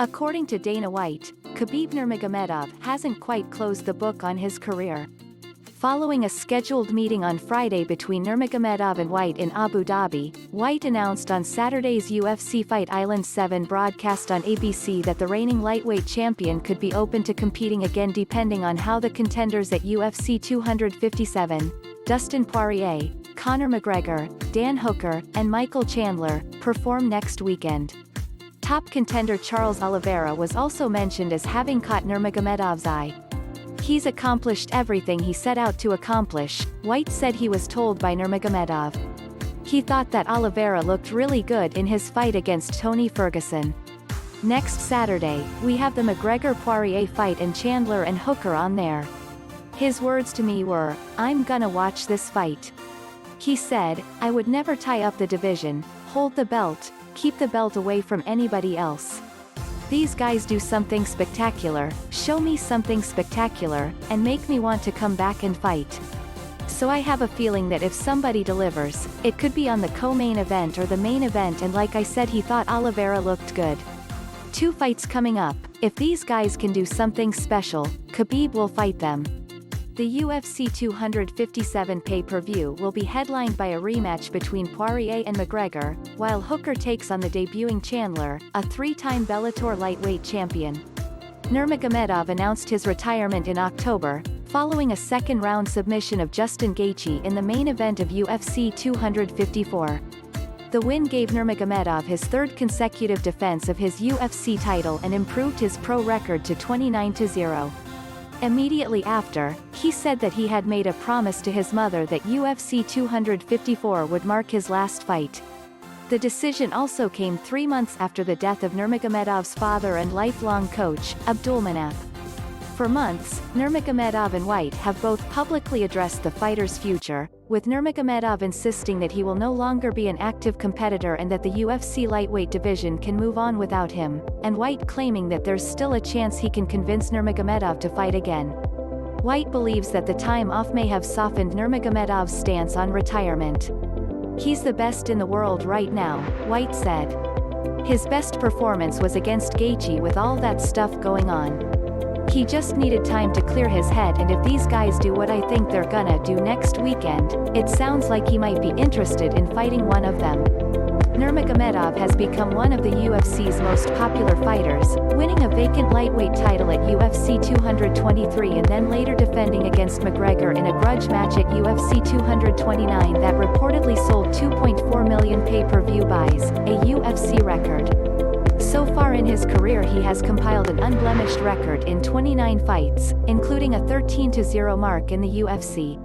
According to Dana White, Khabib Nurmagomedov hasn't quite closed the book on his career. Following a scheduled meeting on Friday between Nurmagomedov and White in Abu Dhabi, White announced on Saturday's UFC Fight Island 7 broadcast on ABC that the reigning lightweight champion could be open to competing again depending on how the contenders at UFC 257, Dustin Poirier, Conor McGregor, Dan Hooker, and Michael Chandler, perform next weekend. Top contender Charles Oliveira was also mentioned as having caught Nurmagomedov's eye. "He's accomplished everything he set out to accomplish," White said he was told by Nurmagomedov. He thought that Oliveira looked really good in his fight against Tony Ferguson. "Next Saturday, we have the McGregor-Poirier fight and Chandler and Hooker on there. His words to me were, 'I'm gonna watch this fight.' He said, 'I would never tie up the division, hold the belt, keep the belt away from anybody else. These guys do something spectacular, show me something spectacular, and make me want to come back and fight. So I have a feeling that if somebody delivers, it could be on the co-main event or the main event, and like I said, he thought Oliveira looked good. 2 fights coming up. If these guys can do something special, Khabib will fight them.' The UFC 257 pay-per-view will be headlined by a rematch between Poirier and McGregor, while Hooker takes on the debuting Chandler, a 3-time Bellator lightweight champion. Nurmagomedov announced his retirement in October, following a second-round submission of Justin Gaethje in the main event of UFC 254. The win gave Nurmagomedov his 3rd consecutive defense of his UFC title and improved his pro record to 29-0. Immediately after, he said that he had made a promise to his mother that UFC 254 would mark his last fight. The decision also came 3 months after the death of Nurmagomedov's father and lifelong coach, Abdulmanap. For months, Nurmagomedov and White have both publicly addressed the fighter's future, with Nurmagomedov insisting that he will no longer be an active competitor and that the UFC lightweight division can move on without him, and White claiming that there's still a chance he can convince Nurmagomedov to fight again. White believes that the time off may have softened Nurmagomedov's stance on retirement. "He's the best in the world right now," White said. "His best performance was against Gaethje with all that stuff going on. He just needed time to clear his head, and if these guys do what I think they're gonna do next weekend, it sounds like he might be interested in fighting one of them." Nurmagomedov has become one of the UFC's most popular fighters, winning a vacant lightweight title at UFC 223 and then later defending against McGregor in a grudge match at UFC 229 that reportedly sold 2.4 million pay-per-view buys, a UFC record. So far in his career he has compiled an unblemished record in 29 fights, including a 13-0 mark in the UFC.